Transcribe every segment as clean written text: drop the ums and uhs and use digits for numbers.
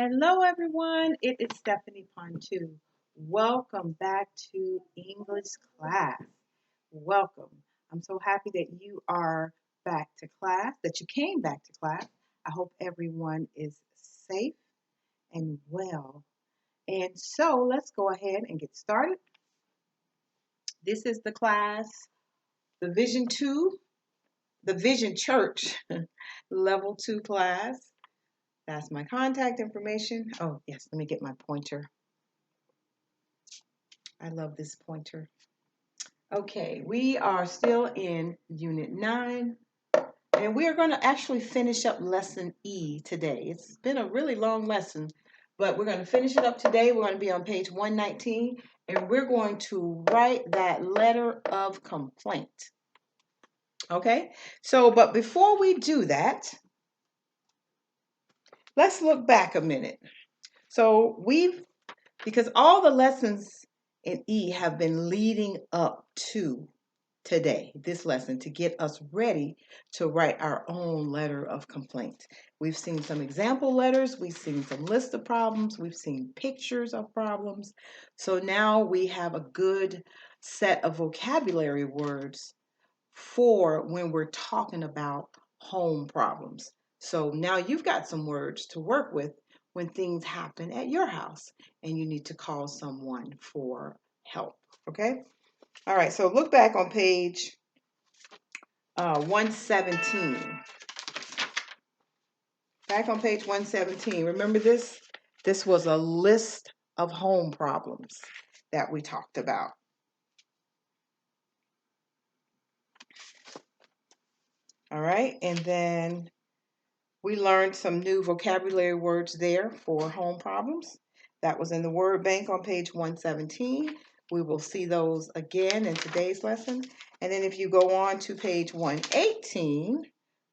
Hello, everyone. It is Stephanie Ponteau. Welcome back to English class. Welcome. I'm so happy that you are back to class, that you came back to class. I hope everyone is safe and well. And so let's go ahead and get started. This is the class, the Vision 2, the Vision Church, level 2 class. That's my contact information. Oh, yes, let me get my pointer. I love this pointer. Okay, we are still in Unit 9, and we are going to actually finish up Lesson E today. It's been a really long lesson, but we're going to finish it up today. We're going to be on page 119, and we're going to write that letter of complaint. Okay, so, but before we do that, let's look back a minute. So because all the lessons in E have been leading up to today, this lesson, to get us ready to write our own letter of complaint. We've seen some example letters, we've seen some list of problems, we've seen pictures of problems. So now we have a good set of vocabulary words for when we're talking about home problems. So now you've got some words to work with when things happen at your house and you need to call someone for help. Okay? All right, so look back on page 117. Back on page 117. Remember this? This was a list of home problems that we talked about. All right, and then we learned some new vocabulary words there for home problems. That was in the word bank on page 117. We will see those again in today's lesson. And then if you go on to page 118,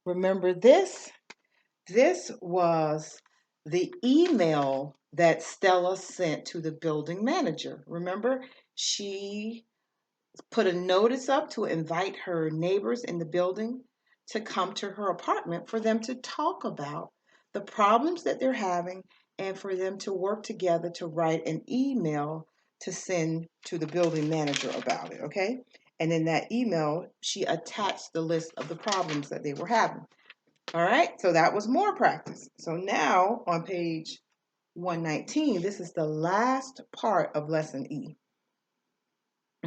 remember this? This was the email that Stella sent to the building manager. Remember, she put a notice up to invite her neighbors in the building to come to her apartment for them to talk about the problems that they're having and for them to work together to write an email to send to the building manager about it, okay? And in that email, she attached the list of the problems that they were having. All right, so that was more practice. So now on page 119, this is the last part of lesson E.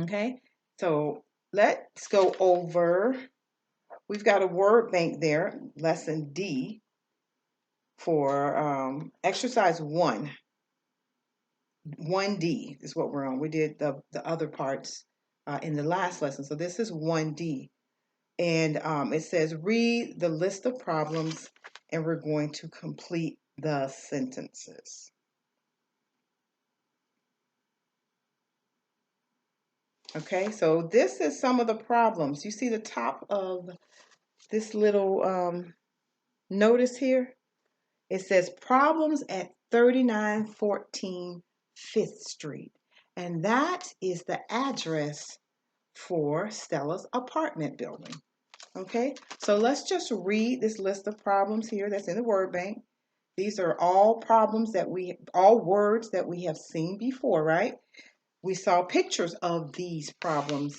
Okay, so let's go over, we've got a word bank there, lesson D, for exercise 1. 1D is what we're on. We did the other parts in the last lesson. So this is 1D. And it says, read the list of problems, and we're going to complete the sentences. Okay, so this is some of the problems. You see the top of this little notice here? It says problems at 3914 5th Street. And that is the address for Stella's apartment building. Okay, so let's just read this list of problems here that's in the word bank. These are all problems all words that we have seen before, right? We saw pictures of these problems.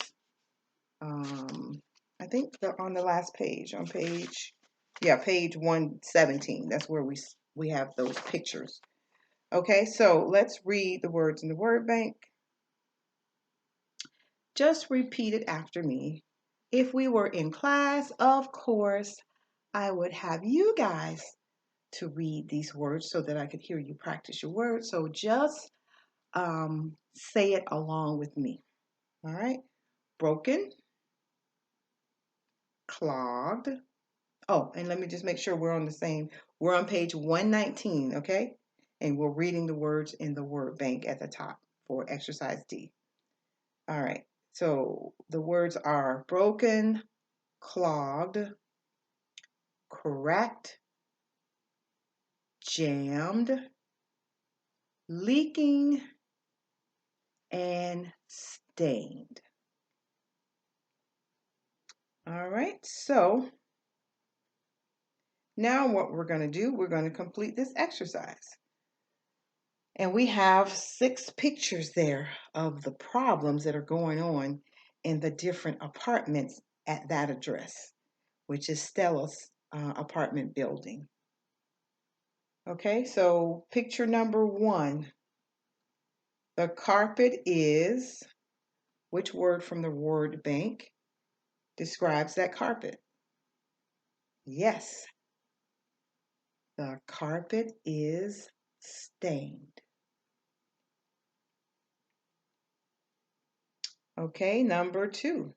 I think they're on the last page, on page 117. That's where we have those pictures. Okay, so let's read the words in the word bank. Just repeat it after me. If we were in class, of course, I would have you guys to read these words so that I could hear you practice your words. So just say it along with me. All right. Broken, clogged. Oh, and let me just make sure we're on the same. We're on page 119, okay? And we're reading the words in the word bank at the top for exercise D. All right. So the words are broken, clogged, cracked, jammed, leaking, and stained. All right, so now what we're going to do, we're going to complete this exercise. And we have 6 pictures there of the problems that are going on in the different apartments at that address, which is Stella's apartment building. Okay, so picture number 1. The carpet is, which word from the word bank describes that carpet? Yes, the carpet is stained. Okay, number 2.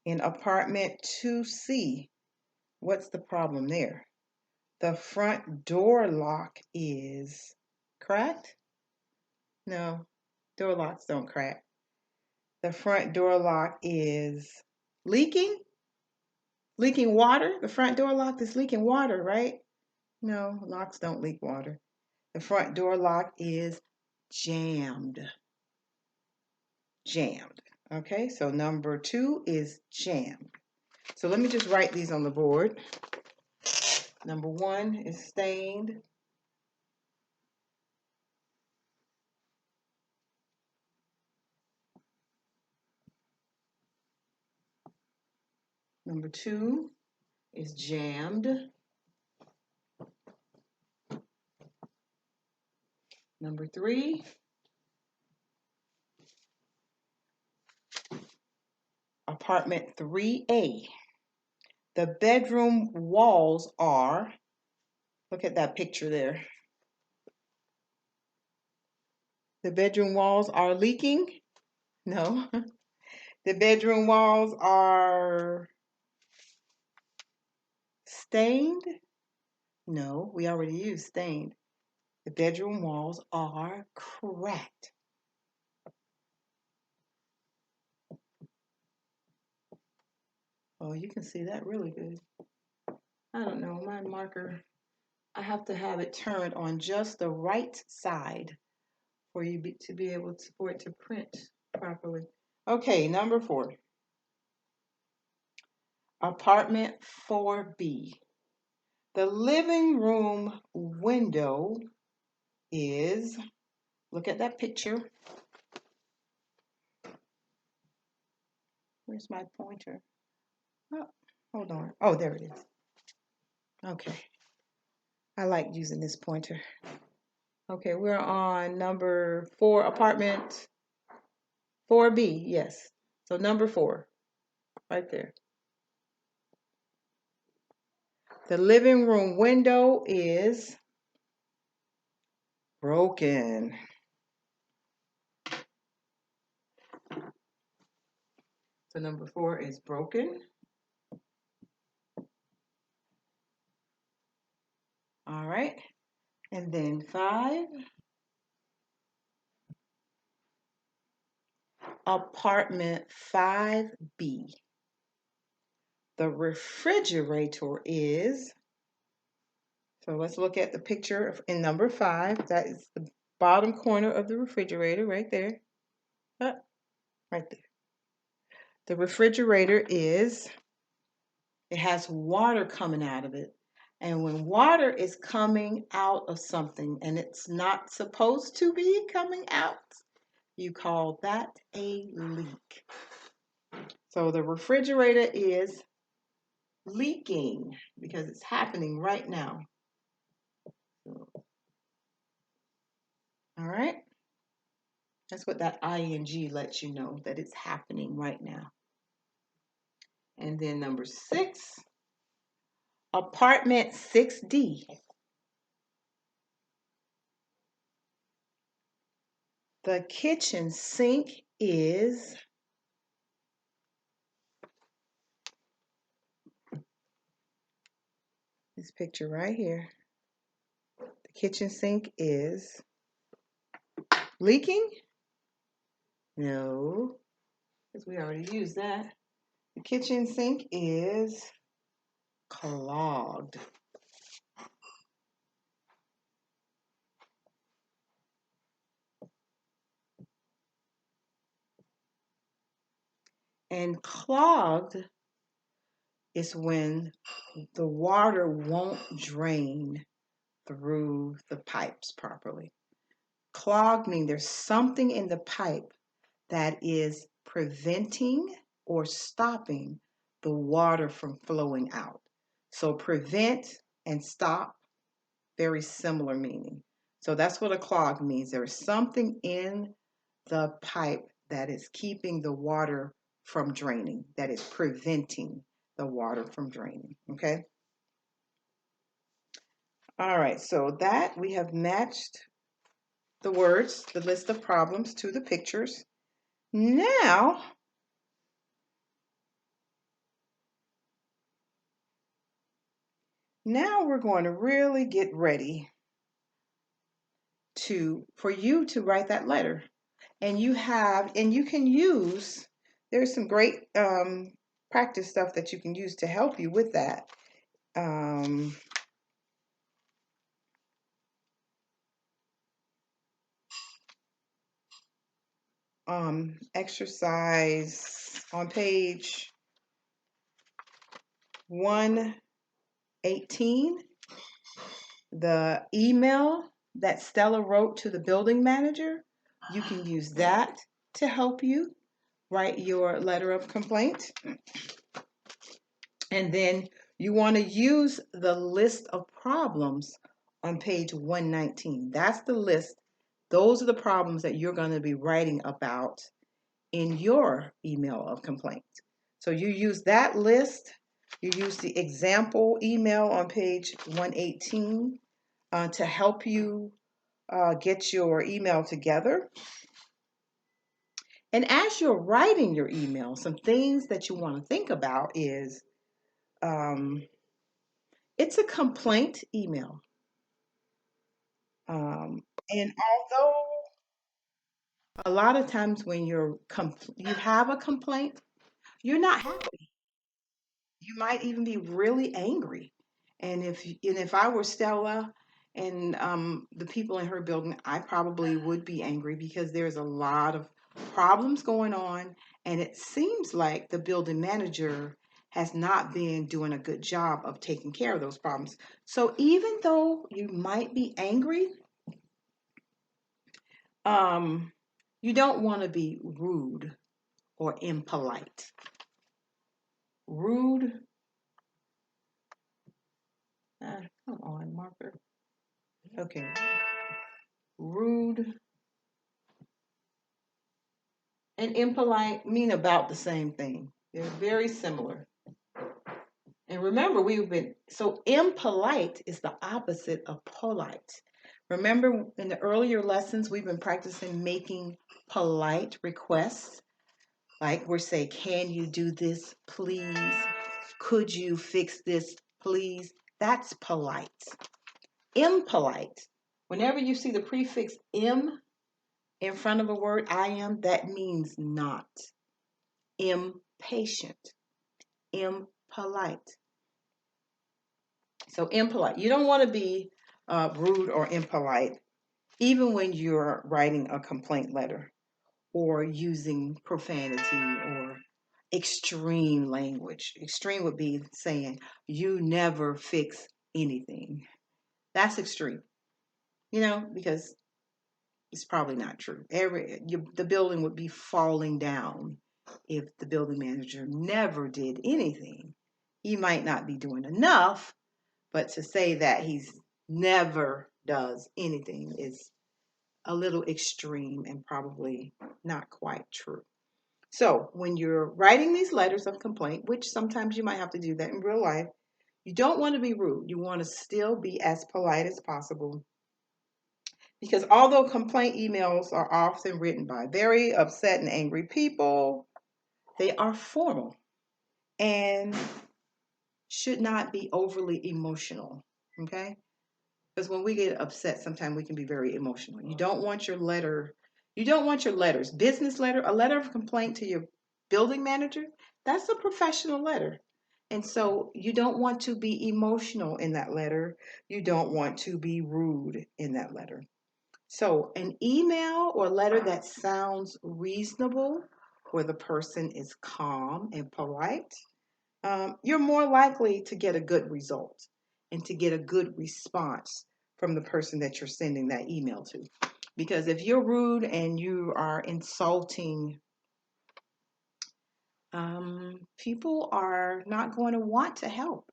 In apartment 2C, what's the problem there? The front door lock is cracked? No, door locks don't crack. The front door lock is leaking? Leaking water? The front door lock is leaking water, right? No, locks don't leak water. The front door lock is jammed. Jammed. Okay, so number 2 is jammed. So let me just write these on the board. Number 1 is stained. Number 2 is jammed. Number 3, apartment 3A. The bedroom walls are, look at that picture there. The bedroom walls are leaking? No. The bedroom walls are stained? No, we already used stained. The bedroom walls are cracked. Oh, you can see that really good. I don't know, my marker, I have to have it turned on just the right side for you to be able to, for it to print properly. Okay, number 4. Apartment 4B. The living room window is, look at that picture. Where's my pointer? Oh, hold on. Oh, there it is. Okay. I like using this pointer. Okay, we're on number 4, apartment 4B. Yes. So number 4, right there. The living room window is broken. So number 4 is broken. All right. And then 5. Apartment 5B. The refrigerator is, so let's look at the picture in number 5. That is the bottom corner of the refrigerator right there. Right there. The refrigerator is, it has water coming out of it. And when water is coming out of something and it's not supposed to be coming out, you call that a leak. So the refrigerator is leaking because it's happening right now. All right. That's what that ing lets you know, that it's happening right now. And then number 6, apartment 6D. The kitchen sink is, this picture right here. The kitchen sink is leaking? No, because we already used that. The kitchen sink is clogged. And clogged is when the water won't drain through the pipes properly. Clog means there's something in the pipe that is preventing or stopping the water from flowing out. So prevent and stop, very similar meaning. So that's what a clog means. There's something in the pipe that is keeping the water from draining, that is preventing the water from draining. Okay. All right. So that we have matched the words, the list of problems to the pictures. Now, we're going to really get ready for you to write that letter. And you can use, there's some great practice stuff that you can use to help you with that. Exercise on page 118, the email that Stella wrote to the building manager, you can use that to help you write your letter of complaint. And then you want to use the list of problems on page 119. That's the list. Those are the problems that you're going to be writing about in your email of complaint. So you use that list. You use the example email on page 118 to help you get your email together. And as you're writing your email, some things that you want to think about is it's a complaint email. And although a lot of times when you have a complaint, you're not happy. You might even be really angry. And if I were Stella and the people in her building, I probably would be angry because there's a lot of problems going on, and it seems like the building manager has not been doing a good job of taking care of those problems. So even though you might be angry, you don't want to be rude or impolite. Rude. Come on, marker. Okay. Rude and impolite mean about the same thing. They're very similar. And remember, so impolite is the opposite of polite. Remember in the earlier lessons, we've been practicing making polite requests. Like we're saying, can you do this, please? Could you fix this, please? That's polite. Impolite. Whenever you see the prefix im in front of a word, I am, that means not. Impatient. Impolite. So impolite. You don't want to be rude or impolite, even when you're writing a complaint letter or using profanity or extreme language. Extreme would be saying, you never fix anything. That's extreme, because it's probably not true. The building would be falling down if the building manager never did anything. He might not be doing enough, but to say that he's never does anything is a little extreme and probably not quite true. So when you're writing these letters of complaint, which sometimes you might have to do that in real life, you don't want to be rude. You want to still be as polite as possible. Because although complaint emails are often written by very upset and angry people, they are formal and should not be overly emotional. Okay? Because when we get upset, sometimes we can be very emotional. You don't want your letters, business letter, a letter of complaint to your building manager, that's a professional letter. And so you don't want to be emotional in that letter. You don't want to be rude in that letter. So an email or letter that sounds reasonable, where the person is calm and polite, you're more likely to get a good result and to get a good response from the person that you're sending that email to. Because if you're rude and you are insulting, people are not going to want to help,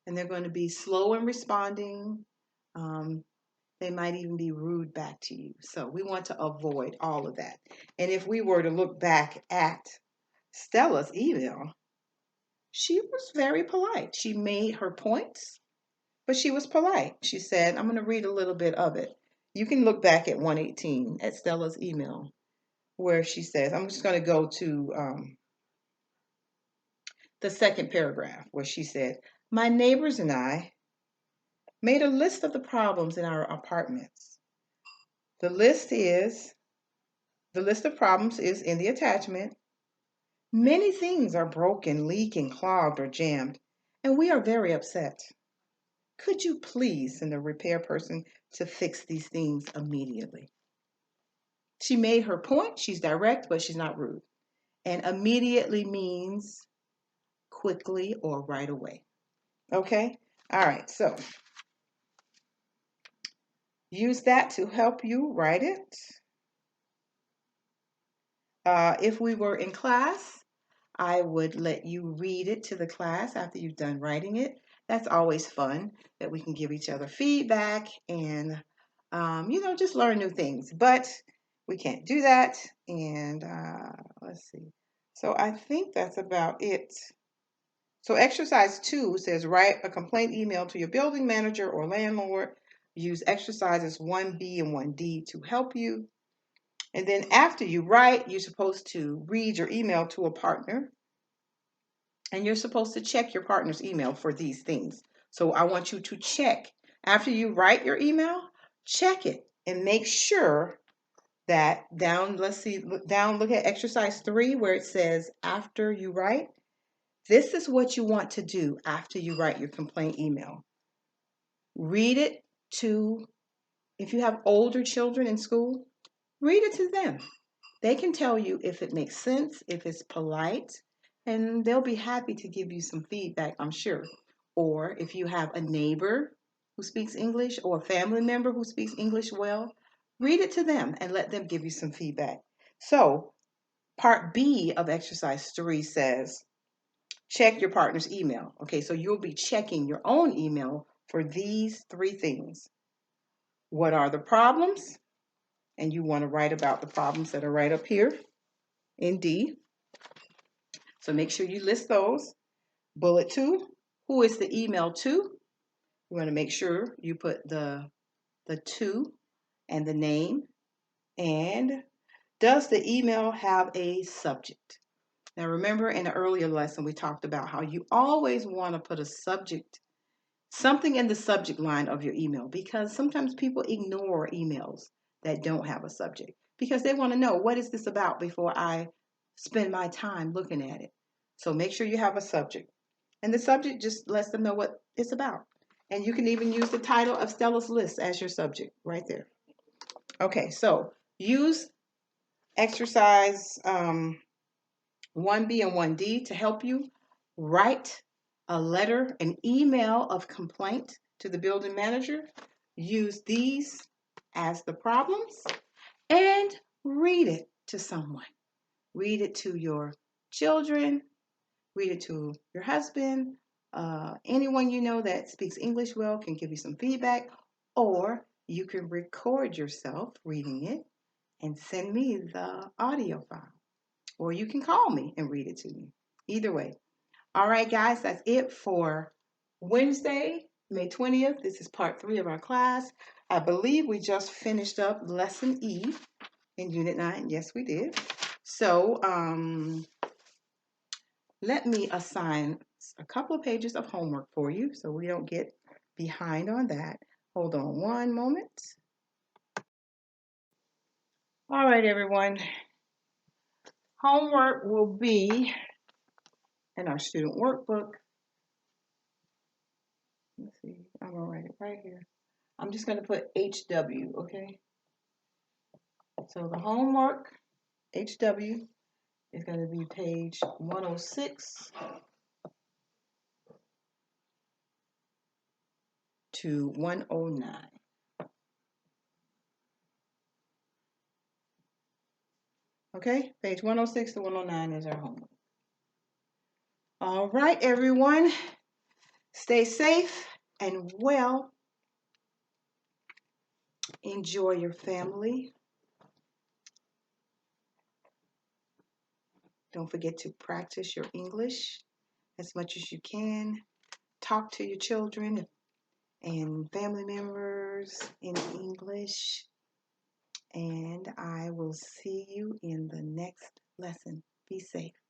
and they're going to be slow in responding. Um, they might even be rude back to you. So we want to avoid all of that. And if we were to look back at Stella's email, she was very polite. She made her points, but she was polite. She said, I'm going to read a little bit of it. You can look back at 118 at Stella's email where she says, I'm just going to go to the second paragraph where she said, my neighbors and I made a list of the problems in our apartments. The list of problems is in the attachment. Many things are broken, leaking, clogged, or jammed, and we are very upset. Could you please send a repair person to fix these things immediately? She made her point. She's direct, but she's not rude. And immediately means quickly or right away. Okay? All right, so use that to help you write it. If we were in class, I would let you read it to the class after you've done writing it. That's always fun that we can give each other feedback and, just learn new things. But we can't do that. And let's see. So I think that's about it. So exercise 2 says write a complaint email to your building manager or landlord. Use exercises 1B and 1D to help you. And then after you write, you're supposed to read your email to a partner. And you're supposed to check your partner's email for these things. So I want you to check. After you write your email, check it and make sure that look at exercise 3 where it says after you write. This is what you want to do after you write your complaint email. Read it to, if you have older children in school, read it to them. They can tell you if it makes sense, if it's polite, and they'll be happy to give you some feedback, I'm sure. Or if you have a neighbor who speaks English or a family member who speaks English well, read it to them and let them give you some feedback. So, part B of exercise 3 says, check your partner's email. Okay, so you'll be checking your own email for these 3 things. What are the problems? And you want to write about the problems that are right up here in D. So make sure you list those. Bullet 2, who is the email to? You want to make sure you put the to and the name. And does the email have a subject? Now remember in an earlier lesson we talked about how you always want to put a subject, something in the subject line of your email, because sometimes people ignore emails that don't have a subject because they want to know, what is this about before I spend my time looking at it. So make sure you have a subject. And the subject just lets them know what it's about. And you can even use the title of Stella's List as your subject right there. Okay, so use exercise 1B and 1D to help you write a letter, an email of complaint to the building manager. Use these as the problems and read it to someone. Read it to your children, read it to your husband. Anyone you know that speaks English well can give you some feedback, or you can record yourself reading it and send me the audio file, or you can call me and read it to me. Either way. All right, guys, that's it for Wednesday, May 20th. This is part 3 of our class. I believe we just finished up lesson E in Unit 9. Yes, we did. So, let me assign a couple of pages of homework for you so we don't get behind on that. Hold on one moment. All right, everyone. Homework will be in our student workbook. Let's see, I'm gonna write it right here. I'm just gonna put HW, okay? So the homework, HW, is gonna be page 106 to 109. Okay, page 106 to 109 is our homework. All right, everyone. Stay safe and well. Enjoy your family. Don't forget to practice your English as much as you can. Talk to your children and family members in English. And I will see you in the next lesson. Be safe.